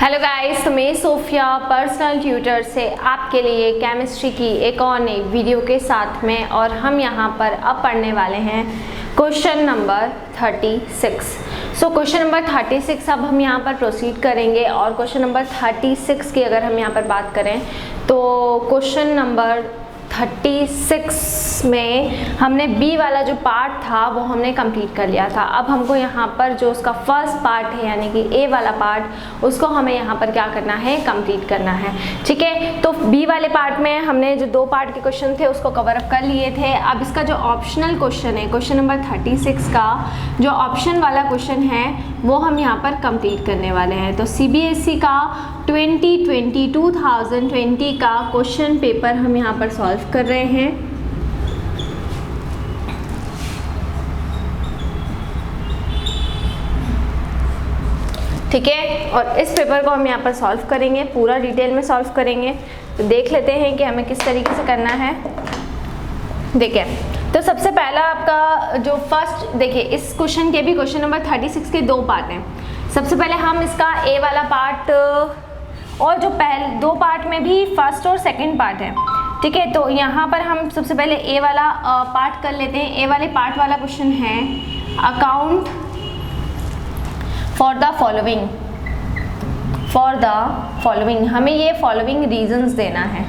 Hello guys, तो मैं Sophia personal tutor से आपके लिए केमिस्ट्री की एक और नई वीडियो के साथ में, और हम यहाँ पर अब पढ़ने वाले हैं क्वेश्चन नंबर 36। क्वेश्चन नंबर 36 अब हम यहाँ पर प्रोसीड करेंगे। और क्वेश्चन नंबर 36 की अगर हम यहाँ पर बात करें तो क्वेश्चन नंबर 36 में हमने बी वाला जो पार्ट था वो हमने कंप्लीट कर लिया था। अब हमको यहाँ पर जो उसका फर्स्ट पार्ट है यानी कि ए वाला पार्ट, उसको हमें यहाँ पर क्या करना है, कंप्लीट करना है। ठीक है, तो बी वाले पार्ट में हमने जो दो पार्ट के क्वेश्चन थे उसको कवर अप कर लिए थे। अब इसका जो ऑप्शनल क्वेश्चन है, क्वेश्चन नंबर 36 का जो ऑप्शन वाला क्वेश्चन है वो हम यहाँ पर कंप्लीट करने वाले हैं। तो CBSE का 2020 का क्वेश्चन पेपर हम यहाँ पर सॉल्व कर रहे हैं। ठीक है, और इस पेपर को हम यहाँ पर सॉल्व करेंगे, पूरा डिटेल में सॉल्व करेंगे। तो देख लेते हैं कि हमें किस तरीके से करना है। देखिए, तो सबसे पहला आपका जो फर्स्ट, देखिए इस क्वेश्चन के भी, क्वेश्चन नंबर 36 के दो पार्ट हैं। सबसे पहले हम इसका ए वाला पार्ट, और जो पहले दो पार्ट में भी फर्स्ट और सेकंड पार्ट है। ठीक है, तो यहाँ पर हम सबसे पहले ए वाला पार्ट कर लेते हैं। ए वाले पार्ट वाला क्वेश्चन है अकाउंट फॉर द फॉलोइंग। हमें ये फॉलोइंग रीजंस देना है।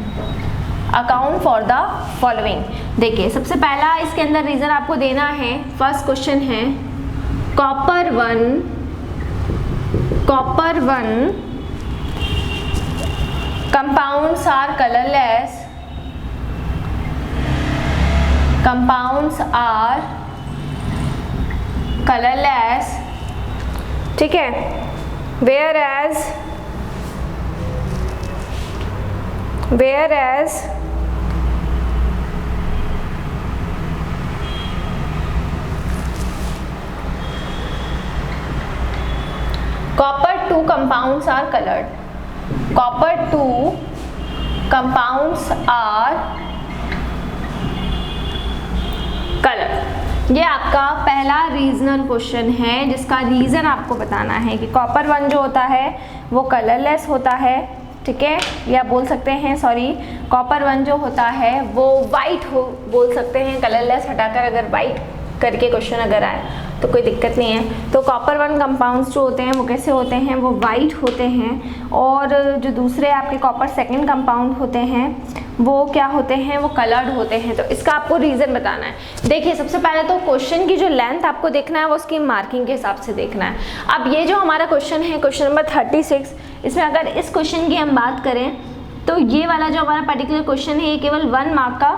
अकाउंट फॉर द फॉलोइंग, देखिए सबसे पहला इसके अंदर रीजन आपको देना है। फर्स्ट क्वेश्चन है copper one compounds are colorless, ठीक है, whereas copper 2 compounds are colored। Copper 2 compounds are colored। ये आपका पहला रीजनल क्वेश्चन है जिसका रीज़न आपको बताना है कि कॉपर 1 जो होता है वो कलरलेस होता है। ठीक है, या बोल सकते हैं, सॉरी, कॉपर 1 जो होता है वो वाइट हो, बोल सकते हैं। कलरलेस हटाकर अगर वाइट करके क्वेश्चन अगर आए तो कोई दिक्कत नहीं है। तो कॉपर 1 कंपाउंड्स जो होते हैं वो कैसे होते हैं, वो वाइट होते हैं। और जो दूसरे आपके कॉपर सेकंड कंपाउंड होते हैं वो क्या होते हैं, वो कलर्ड होते हैं। तो इसका आपको रीज़न बताना है। देखिए सबसे पहले तो क्वेश्चन की जो लेंथ आपको देखना है वो उसकी मार्किंग के हिसाब से देखना है। अब ये जो हमारा क्वेश्चन है, क्वेश्चन नंबर 36, इसमें अगर इस क्वेश्चन की हम बात करें तो ये वाला जो हमारा पर्टिकुलर क्वेश्चन है ये केवल 1 मार्क का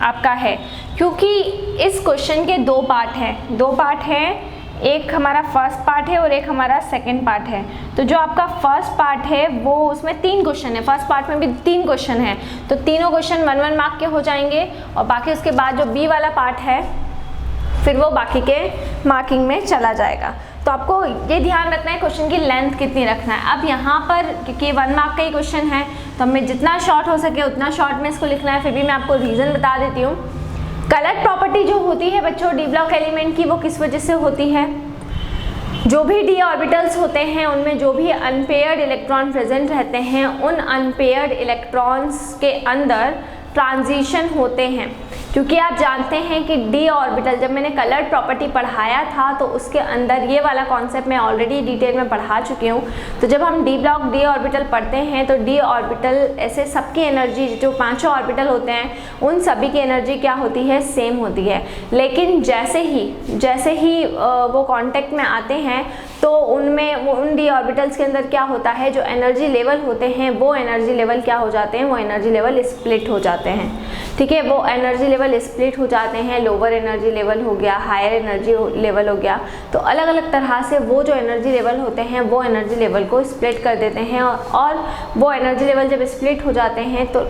आपका है, क्योंकि इस क्वेश्चन के दो पार्ट हैं। एक हमारा फर्स्ट पार्ट है और एक हमारा सेकंड पार्ट है। तो जो आपका फर्स्ट पार्ट है वो, उसमें 3 क्वेश्चन है। फर्स्ट पार्ट में भी 3 क्वेश्चन है, तो तीनों क्वेश्चन 1-1 मार्क के हो जाएंगे। और बाकी उसके बाद जो बी वाला पार्ट है फिर वो बाकी के मार्किंग में चला जाएगा। तो आपको ये ध्यान रखना है क्वेश्चन की लेंथ कितनी रखना है। अब यहाँ पर क्योंकि 1 मार्क का ही क्वेश्चन है तो हमें जितना शॉर्ट हो सके उतना शॉर्ट में इसको लिखना है। फिर भी मैं आपको रीज़न बता देती हूँ। कलर प्रॉपर्टी जो होती है बच्चों डी ब्लॉक एलिमेंट की, वो किस वजह से होती है, जो भी डी ऑर्बिटल्स होते हैं उनमें जो भी अनपेयर्ड इलेक्ट्रॉन प्रेजेंट रहते हैं, उन अनपेयर्ड इलेक्ट्रॉन्स के अंदर ट्रांजिशन होते हैं। क्योंकि आप जानते हैं कि डी ऑर्बिटल, जब मैंने कलर प्रॉपर्टी पढ़ाया था तो उसके अंदर ये वाला कॉन्सेप्ट मैं ऑलरेडी डिटेल में पढ़ा चुकी हूँ। तो जब हम डी ब्लॉक डी ऑर्बिटल पढ़ते हैं तो डी ऑर्बिटल ऐसे सबकी एनर्जी, जो 5 ऑर्बिटल होते हैं उन सभी की एनर्जी क्या होती है, सेम होती है। लेकिन जैसे ही वो कांटेक्ट में आते हैं तो उनमें उन डी ऑर्बिटल्स के अंदर क्या होता है, जो एनर्जी लेवल होते हैं वो एनर्जी लेवल क्या हो जाते हैं, वो एनर्जी लेवल स्प्लिट हो जाते हैं। ठीक है, वो एनर्जी लेवल स्प्लिट हो जाते हैं। लोअर एनर्जी लेवल हो गया, हायर एनर्जी लेवल हो गया। तो अलग अलग तरह से वो जो एनर्जी लेवल होते हैं वो एनर्जी लेवल को स्प्लिट कर देते हैं। और वो एनर्जी लेवल जब स्प्लिट हो जाते हैं तो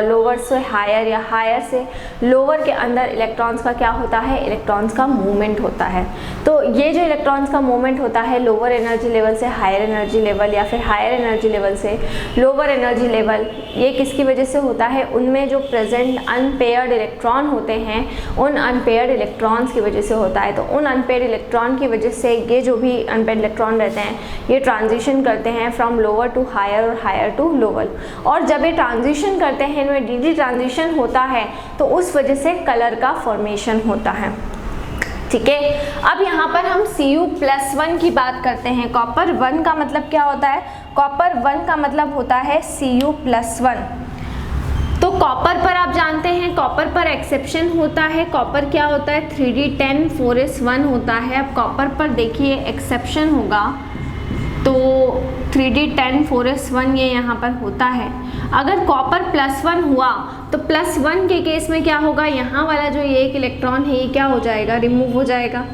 लोअर से हायर या हायर से लोअर के अंदर इलेक्ट्रॉन्स का क्या होता है, इलेक्ट्रॉन्स का मूवमेंट होता है। तो ये जो इलेक्ट्रॉन्स का मूवमेंट होता है लोअर एनर्जी लेवल से हायर एनर्जी लेवल या फिर हायर एनर्जी लेवल से लोअर एनर्जी लेवल। ये किसकी वजह से होता है? उनमें जो प्रेजेंट अनपेयर्ड इलेक्ट्रॉन होते हैं उन अनपेयर्ड इलेक्ट्रॉन्स की वजह से होता है। तो उन अनपेयर्ड इलेक्ट्रॉन की वजह से ये जो भी अनपेयर्ड इलेक्ट्रॉन रहते हैं ये ट्रांजिशन करते हैं फ्रॉम लोअर टू हायर और हायर टू लोअर। और जब ये ट्रांजिशन करते हैं इनमें डी ट्रांजिशन होता है तो उस वजह से कलर का फॉर्मेशन होता है। ठीक है, अब यहाँ पर हम Cu+1 की बात करते हैं। कॉपर 1 का मतलब क्या होता है? कॉपर 1 का मतलब होता है Cu+1। तो कॉपर पर आप जानते हैं कॉपर पर एक्सेप्शन होता है। कॉपर क्या होता है? 3d10 4s1 होता है। अब कॉपर पर देखिए एक्सेप्शन होगा तो 3d10 4s1 ये यहाँ पर होता है। अगर कॉपर +1 हुआ तो +1 के केस में क्या होगा? यहाँ वाला जो ये एक इलेक्ट्रॉन है ये क्या हो जाएगा? रिमूव हो जाएगा।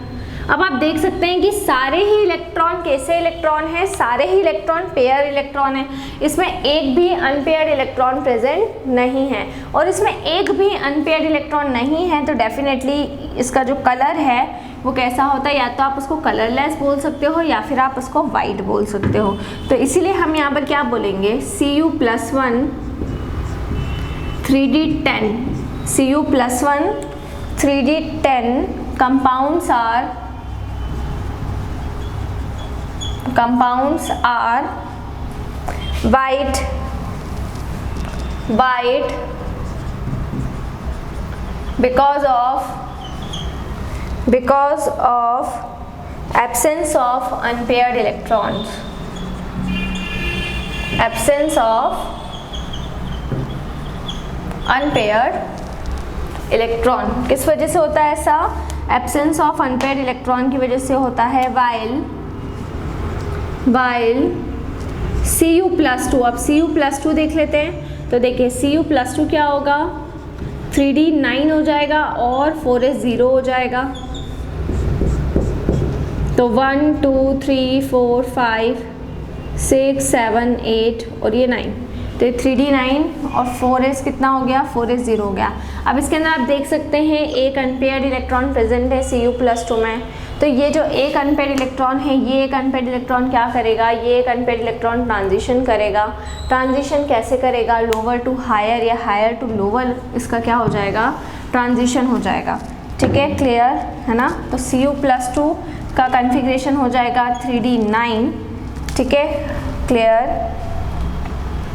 अब आप देख सकते हैं कि सारे ही इलेक्ट्रॉन कैसे इलेक्ट्रॉन हैं? सारे ही इलेक्ट्रॉन पेयर इलेक्ट्रॉन हैं। इसमें एक भी अनपेयर्ड इलेक्ट्रॉन प्रेजेंट नहीं है। और इसमें एक भी अनपेयर्ड इलेक्ट्रॉन नहीं है तो डेफिनेटली इसका जो कलर है वो कैसा होता है? या तो आप उसको कलरलेस बोल सकते हो या फिर आप उसको वाइट बोल सकते हो। तो इसीलिए हम यहाँ पर क्या बोलेंगे? Cu+1 3d10 Cu+1 3d10 compounds are white because of absence of unpaired electrons, absence of unpaired electron। किस वजह से होता है ऐसा? absence of unpaired electron की वजह से होता है while Cu+2। अब Cu+2 देख लेते हैं तो देखिए Cu+2 क्या होगा? 3d9 हो जाएगा और 4s0 हो जाएगा। तो 1 2 3 4 5 6 7 8 और ये 9, तो 3d9 और 4s कितना हो गया? 4s0 हो गया। अब इसके अंदर आप देख सकते हैं एक अनपेयर्ड इलेक्ट्रॉन प्रेजेंट है Cu+2 में। तो ये जो एक अनपेयर्ड इलेक्ट्रॉन है ये एक अनपेयर्ड इलेक्ट्रॉन क्या करेगा? ये एक अनपेयर्ड इलेक्ट्रॉन ट्रांजिशन करेगा। ट्रांजिशन कैसे करेगा? लोअर टू हायर या हायर टू लोअर इसका क्या हो जाएगा? ट्रांजिशन हो जाएगा। ठीक है, क्लियर है ना? तो Cu+2 का कन्फिग्रेशन हो जाएगा 3d9। ठीक है, क्लियर।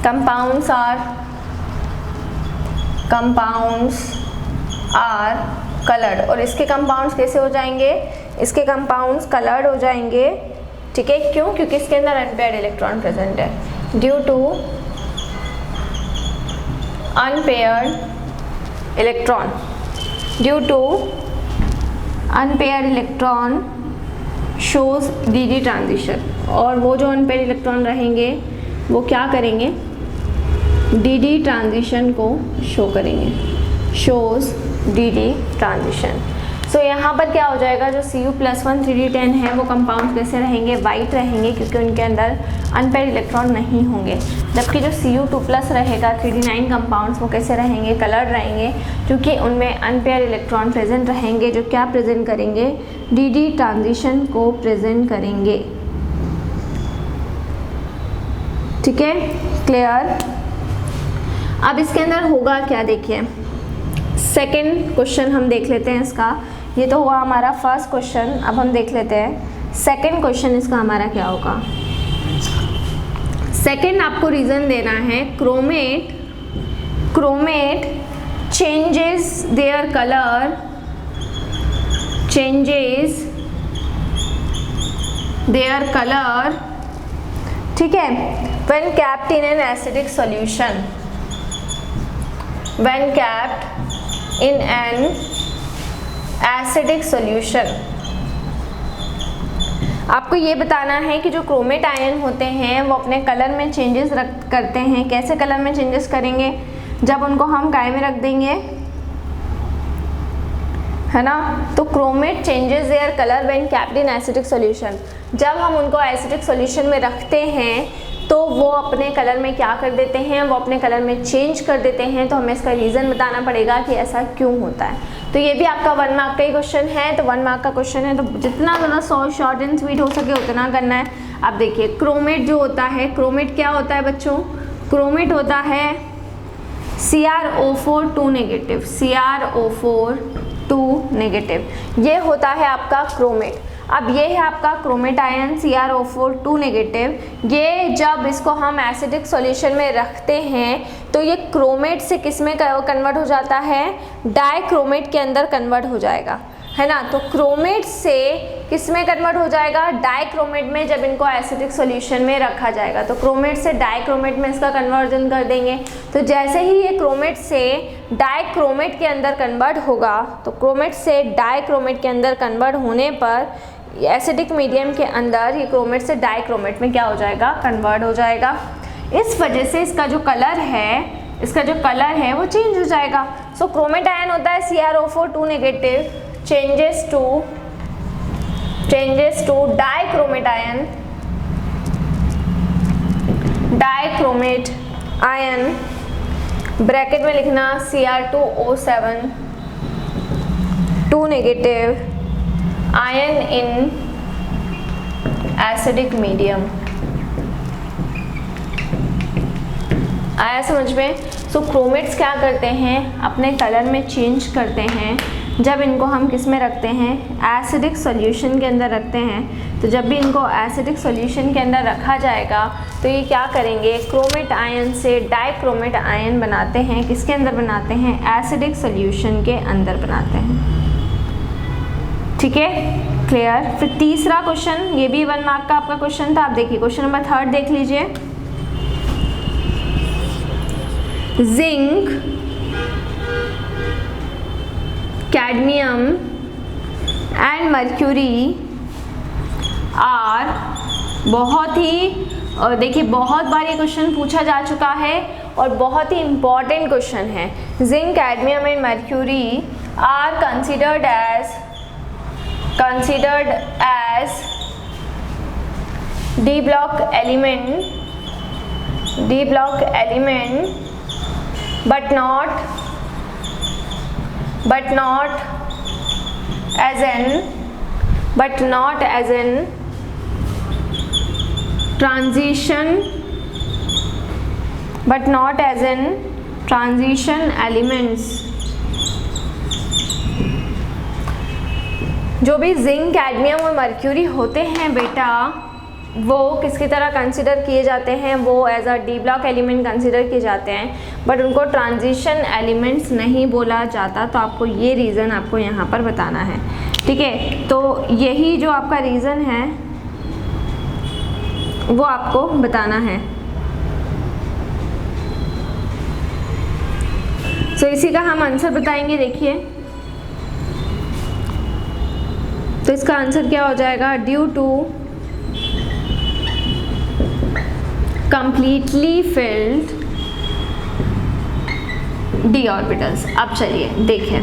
Compounds are coloured. और इसके कंपाउंड्स कैसे हो जाएंगे? इसके कंपाउंड्स कलर्ड हो जाएंगे। ठीक है, क्यों? क्योंकि इसके अंदर अनपेयर्ड इलेक्ट्रॉन प्रेजेंट है। Due to unpaired electron shows D transition. और वो जो अनपेयर्ड इलेक्ट्रॉन रहेंगे वो क्या करेंगे? डी ट्रांजिशन को शो करेंगे, शोज डी ट्रांजिशन। सो यहाँ पर क्या हो जाएगा? जो Cu+1 3d10 है वो कंपाउंड कैसे रहेंगे? वाइट रहेंगे क्योंकि उनके अंदर अनपेयर्ड इलेक्ट्रॉन नहीं होंगे। जबकि जो Cu2+ रहेगा 3d9 कंपाउंड्स वो कैसे रहेंगे? कलर्ड रहेंगे क्योंकि उनमें अनपेयर्ड इलेक्ट्रॉन प्रेजेंट रहेंगे जो क्या प्रेजेंट करेंगे? डी ट्रांजिशन को प्रेजेंट करेंगे। ठीक है, क्लियर। अब इसके अंदर होगा क्या? देखिए सेकंड क्वेश्चन हम देख लेते हैं इसका। ये तो हुआ हमारा फर्स्ट क्वेश्चन। अब हम देख लेते हैं सेकंड क्वेश्चन इसका हमारा क्या होगा। सेकंड आपको रीज़न देना है क्रोमेट चेंजेस देयर कलर, ठीक है, when capped in an acidic solution, when kept in an acidic solution। आपको ये बताना है कि जो क्रोमेट आयन होते हैं वो अपने कलर में चेंजेस करते हैं। कैसे कलर में चेंजेस करेंगे? जब उनको हम काय में रख देंगे, है ना? तो chromate changes their colour when capped in acidic solution. जब हम उनको एसिडिक सॉल्यूशन में रखते हैं तो वो अपने कलर में क्या कर देते हैं, वो अपने कलर में चेंज कर देते हैं। तो हमें इसका रीज़न बताना पड़ेगा कि ऐसा क्यों होता है। तो ये भी आपका 1 मार्क का ही क्वेश्चन है। तो 1 मार्क का क्वेश्चन है, तो जितना ज़्यादा शॉर्ट एंड स्वीट हो सके उतना करना है। अब देखिए क्रोमेट जो होता है, क्रोमेट क्या होता है बच्चों, क्रोमेट होता है CrO4 2 नेगेटिव, CrO4 2 नेगेटिव, ये होता है आपका क्रोमेट। अब ये है आपका क्रोमेट आयन CrO4 2 नेगेटिव। ये जब इसको हम एसिडिक सॉल्यूशन में रखते हैं तो ये क्रोमेट से किस में कन्वर्ट हो जाता है, डाइक्रोमेट के अंदर कन्वर्ट हो जाएगा, है ना। तो क्रोमेट से किस में कन्वर्ट हो जाएगा, डाइक्रोमेट में, जब इनको एसिडिक सॉल्यूशन में रखा जाएगा। तो क्रोमेट से डाइक्रोमेट में इसका कन्वर्जन कर देंगे। तो जैसे ही ये क्रोमेट से डाइक्रोमेट के अंदर कन्वर्ट होगा, तो क्रोमेट से डाइक्रोमेट के अंदर कन्वर्ट होने पर एसिडिक मीडियम के अंदर ये क्रोमेट से डाइक्रोमेट में क्या हो जाएगा, कन्वर्ट हो जाएगा। इस वजह से इसका जो कलर है वो चेंज हो जाएगा। सो क्रोमेट आयन होता है CrO4 2 negative, changes to dichromate ion, bracket में लिखना Cr2O7 2 negative ion in acidic medium. आया समझ में। सो क्रोमेट्स क्या करते हैं, अपने कलर में चेंज करते हैं जब इनको हम किस में रखते हैं, एसिडिक सॉल्यूशन के अंदर रखते हैं। तो जब भी इनको एसिडिक सॉल्यूशन के अंदर रखा जाएगा तो ये क्या करेंगे, क्रोमेट आयन से डाइक्रोमेट आयन बनाते हैं। किसके अंदर बनाते हैं, एसिडिक सॉल्यूशन के अंदर बनाते हैं। ठीक है, क्लियर। फिर तीसरा क्वेश्चन, ये भी 1 मार्क का आपका क्वेश्चन था। आप देखिए क्वेश्चन नंबर 3 देख लीजिए। Zinc, cadmium and mercury are, बहुत ही देखिए बहुत बार ये क्वेश्चन पूछा जा चुका है और बहुत ही इम्पॉर्टेंट क्वेश्चन है। Zinc, cadmium and mercury are considered as D block element but not as in transition elements। जो भी जिंक, कैडमियम और मर्क्यूरी होते हैं बेटा, वो किसकी तरह कंसिडर किए जाते हैं, वो as a D block element consider किए जाते हैं, बट उनको ट्रांजिशन एलिमेंट्स नहीं बोला जाता। तो आपको ये रीज़न आपको यहाँ पर बताना है। ठीक है, तो यही जो आपका रीज़न है वो आपको बताना है। तो इसी का हम आंसर बताएंगे। देखिए तो इसका आंसर क्या हो जाएगा, due to completely filled D orbitals. अब चलिए देखें,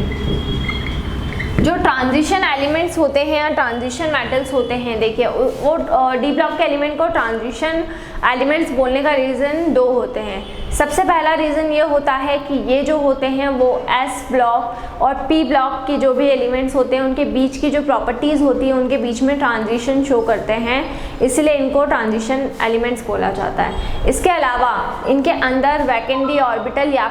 जो ट्रांजिशन एलिमेंट्स होते हैं या ट्रांजिशन मेटल्स होते हैं, देखिए वो डी ब्लॉक के एलिमेंट को ट्रांजिशन एलिमेंट्स बोलने का रीज़न 2 होते हैं। सबसे पहला रीज़न ये होता है कि ये जो होते हैं वो एस ब्लॉक और पी ब्लॉक की जो भी एलिमेंट्स होते हैं उनके बीच की जो प्रॉपर्टीज़ होती हैं उनके बीच में ट्रांजिशन शो करते हैं, इसलिए इनको ट्रांजिशन एलिमेंट्स बोला जाता है। इसके अलावा इनके अंदर वैकेंडी ऑर्बिटल या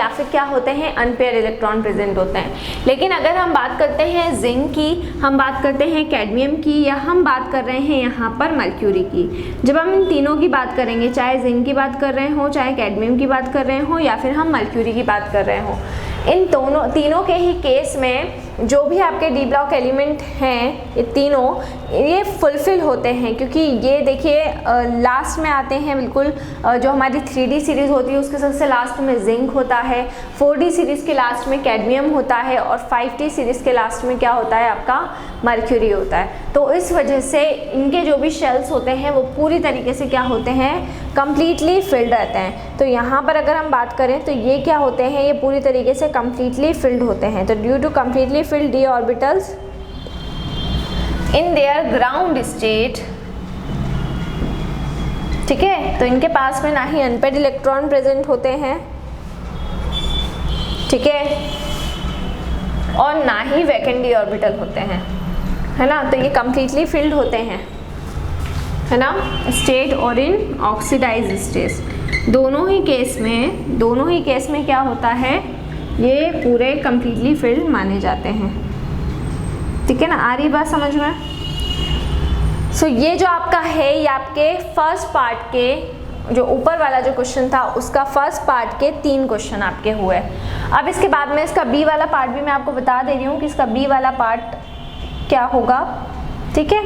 फिर क्या होते हैं, अनपेयर इलेक्ट्रॉन प्रेजेंट होते हैं। लेकिन अगर हम बात करते हैं जिंक की, हम बात करते हैं कैडमियम की, या हम बात कर रहे हैं यहाँ पर मर्क्यूरी की, जब हम इन तीनों की बात करेंगे, चाहे जिंक की बात कर रहे हो, चाहे कैडमियम की बात कर रहे हो, या फिर हम मर्क्यूरी की बात कर रहे हो, इन तीनों के ही केस में जो भी आपके डी ब्लॉक एलिमेंट हैं ये तीनों ये फुलफिल होते हैं, क्योंकि ये देखिए लास्ट में आते हैं बिल्कुल। जो हमारी 3D सीरीज़ होती है उसके सबसे लास्ट में जिंक होता है, 4D सीरीज़ के लास्ट में कैडमियम होता है और 5D सीरीज़ के लास्ट में क्या होता है, आपका मर्क्यूरी होता है। तो इस वजह से इनके जो भी शेल्स होते हैं वो पूरी तरीके से क्या होते हैं, कम्प्लीटली फिल्ड रहते हैं। तो यहाँ पर अगर हम बात करें तो ये क्या होते हैं, ये पूरी तरीके से कम्प्लीटली फिल्ड होते हैं। तो due to completely filled d orbitals in their ground state ठीक है। तो इनके पास में ना ही अनपेड इलेक्ट्रॉन प्रेजेंट होते हैं, ठीक है, और ना ही वैकेंट डी ऑर्बिटल होते हैं, है ना। तो ये कंप्लीटली फिल्ड होते हैं, है ना, स्टेट और इन ऑक्सीडाइज स्टेट। दोनों ही केस में क्या होता है, ये पूरे कंप्लीटली फिल्ड माने जाते हैं, ठीक है ना। आ रही बात समझ में? सो ये जो आपका है, ये आपके फर्स्ट पार्ट के जो ऊपर वाला जो क्वेश्चन था उसका फर्स्ट पार्ट के 3 क्वेश्चन आपके हुए। अब इसके बाद में इसका बी वाला पार्ट भी मैं आपको बता दे रही हूँ कि इसका बी वाला पार्ट क्या होगा, ठीक है।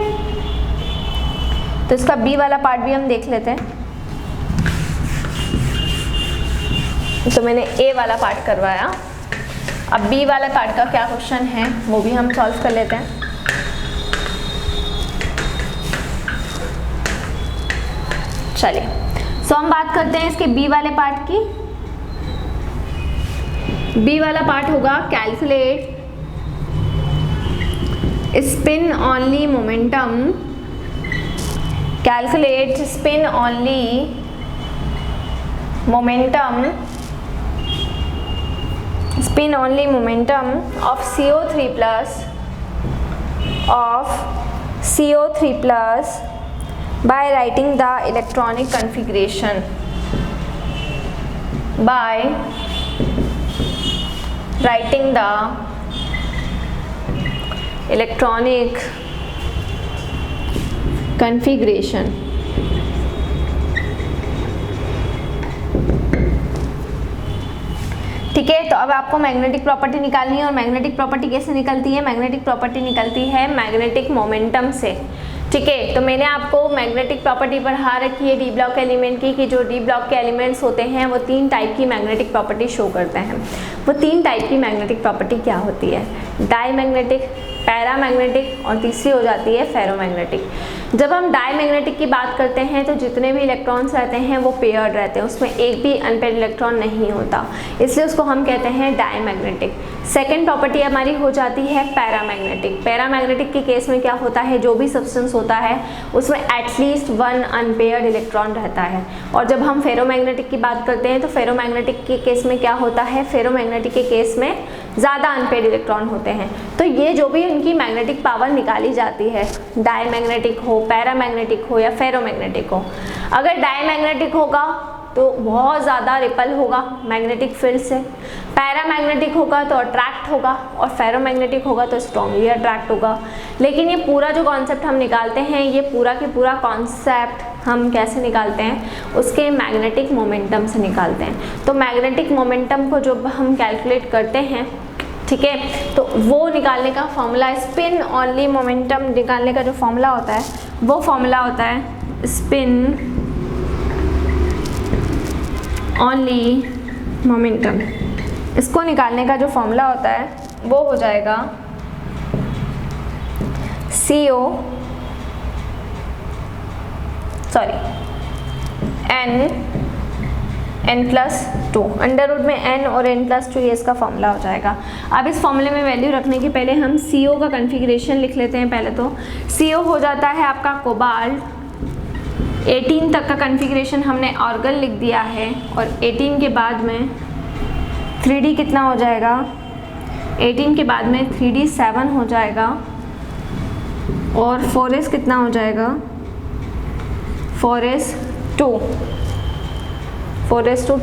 तो इसका बी वाला पार्ट भी हम देख लेते हैं। तो मैंने ए वाला पार्ट करवाया, अब बी वाला पार्ट का क्या क्वेश्चन है वो भी हम सॉल्व कर लेते हैं। चलिए, सो हम बात करते हैं इसके बी वाले पार्ट की। बी वाला पार्ट होगा calculate spin only momentum, calculate spin only momentum, spin only momentum of CO3 plus by writing the electronic configuration, by writing the electronic configuration। ठीक है। तो अब आपको मैग्नेटिक प्रॉपर्टी निकालनी है, और मैग्नेटिक प्रॉपर्टी कैसे निकलती है? मैग्नेटिक प्रॉपर्टी निकलती है मैग्नेटिक मोमेंटम से, ठीक है। तो मैंने आपको मैग्नेटिक प्रॉपर्टी पढ़ा रखी है डी ब्लॉक एलिमेंट की, कि जो डी ब्लॉक के एलिमेंट्स होते हैं वो 3 टाइप की मैग्नेटिक प्रॉपर्टी शो करते हैं। वो 3 टाइप की मैग्नेटिक प्रॉपर्टी क्या होती है? डाईमैग्नेटिक, पैरामैग्नेटिक और तीसरी हो जाती है फेरोमैग्नेटिक। जब हम डाईमैग्नेटिक की बात करते हैं तो जितने भी इलेक्ट्रॉन्स रहते हैं वो पेयर्ड रहते हैं, उसमें एक भी अनपेयर्ड इलेक्ट्रॉन नहीं होता, इसलिए उसको हम कहते हैं डाईमैग्नेटिक। सेकेंड प्रॉपर्टी हमारी हो जाती है पैरामैग्नेटिक। पैरामैग्नेटिक के केस में क्या होता है, जो भी सब्सटेंस होता है उसमें एटलीस्ट 1 अनपेयर्ड इलेक्ट्रॉन रहता है। और जब हम फेरोमैग्नेटिक की बात करते हैं तो फेरोमैग्नेटिक के केस में क्या होता है, फेरोमैग्नेटिक के केस में ज़्यादा अनपेयर्ड इलेक्ट्रॉन होते हैं। तो ये जो भी उनकी मैग्नेटिक पावर निकाली जाती है, डाईमैग्नेटिक हो, पैरामैग्नेटिक हो या फेरोमैग्नेटिक हो, अगर डाईमैग्नेटिक होगा तो बहुत ज़्यादा रिपल होगा मैग्नेटिक फील्ड से, पैरामैग्नेटिक होगा तो अट्रैक्ट होगा, और फेरोमैग्नेटिक होगा तो स्ट्रॉन्गली अट्रैक्ट होगा। लेकिन ये पूरा जो कॉन्सेप्ट हम निकालते हैं, ये पूरा के पूरा कॉन्सेप्ट हम कैसे निकालते हैं, उसके मैग्नेटिक मोमेंटम से निकालते हैं। तो मैग्नेटिक मोमेंटम को जब हम कैलकुलेट करते हैं, ठीक है, तो वो निकालने का फॉर्मूला, स्पिन ऑनली मोमेंटम निकालने का जो फॉर्मूला होता है वो फॉर्मूला होता है स्पिन ऑनली मोमेंटम। इसको निकालने का जो फॉर्मूला होता है वो हो जाएगा n+2, अंडर रूट में n और n+2, ये इसका फॉर्मूला हो जाएगा। अब इस फॉर्मूले में वैल्यू रखने के पहले हम CO का कन्फिग्रेशन लिख लेते हैं। पहले तो CO हो जाता है आपका कोबाल्ट, 18 तक का कन्फिग्रेशन हमने ऑर्गन लिख दिया है, और 18 के बाद में 3D कितना हो जाएगा, 18 के बाद में 3D 7 हो जाएगा, और 4s कितना हो जाएगा, 4s 2 20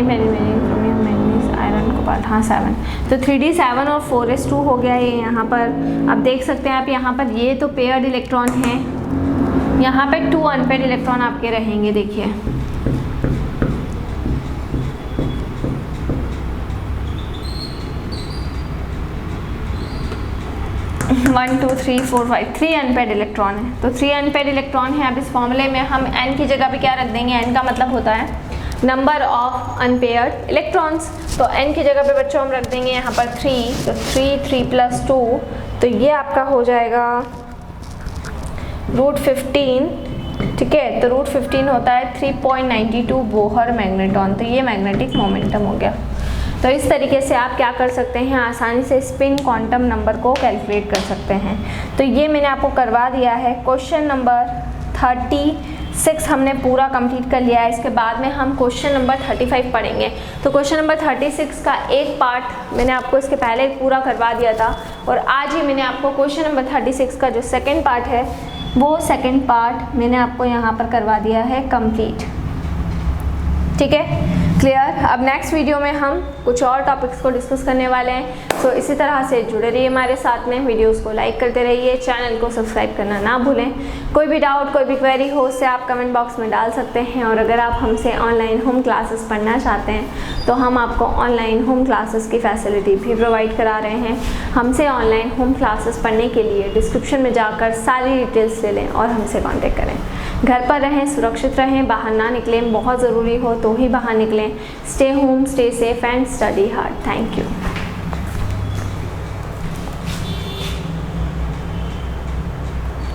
मैंगनीज आयरन कोबाल्ट, हाँ 7। तो 3D 7 और 4s 2 हो गया ये यहाँ पर। अब देख सकते हैं आप यहाँ पर, ये तो पेयर्ड इलेक्ट्रॉन है, यहाँ पे 2 अनपेयर्ड इलेक्ट्रॉन आपके रहेंगे। देखिए 1 2 3 4 5 3 अनपेयर्ड इलेक्ट्रॉन है। तो 3 अनपेयर्ड इलेक्ट्रॉन है। अब इस फॉर्मूले में हम n की जगह पे क्या रख देंगे, n का मतलब होता है नंबर ऑफ अनपेयर्ड इलेक्ट्रॉन्स। तो n की जगह पे बच्चों हम रख देंगे यहाँ पर 3, तो 3+2, तो ये आपका हो जाएगा √15, ठीक है। तो √15 होता है 3.92 बोहर मैग्नेटॉन। तो ये मैग्नेटिक मोमेंटम हो गया। तो इस तरीके से आप क्या कर सकते हैं, आसानी से स्पिन क्वांटम नंबर को कैलकुलेट कर सकते हैं। तो ये मैंने आपको करवा दिया है। क्वेश्चन नंबर 30 6 हमने पूरा कंप्लीट कर लिया है। इसके बाद में हम क्वेश्चन नंबर 35 पढ़ेंगे। तो क्वेश्चन नंबर 36 का एक पार्ट मैंने आपको इसके पहले पूरा करवा दिया था और आज ही मैंने आपको क्वेश्चन नंबर 36 का जो सेकंड पार्ट है वो सेकंड पार्ट मैंने आपको यहाँ पर करवा दिया है कंप्लीट। ठीक है, क्लियर। अब नेक्स्ट वीडियो में हम कुछ और टॉपिक्स को डिस्कस करने वाले हैं। सो इसी तरह से जुड़े रहिए हमारे साथ में, वीडियोस को लाइक करते रहिए, चैनल को सब्सक्राइब करना ना भूलें। कोई भी डाउट, कोई भी क्वेरी हो उससे आप कमेंट बॉक्स में डाल सकते हैं। और अगर आप हमसे ऑनलाइन होम क्लासेस पढ़ना चाहते हैं तो हम आपको ऑनलाइन होम क्लासेस की फैसिलिटी भी प्रोवाइड करा रहे हैं। हमसे ऑनलाइन होम क्लासेस पढ़ने के लिए डिस्क्रिप्शन में जाकर सारी डिटेल्स ले लें और हमसे कॉन्टेक्ट करें। घर पर रहें, सुरक्षित रहें, बाहर ना निकलें, बहुत ज़रूरी हो तो ही बाहर निकलें। Stay home, stay safe and study hard. Thank you.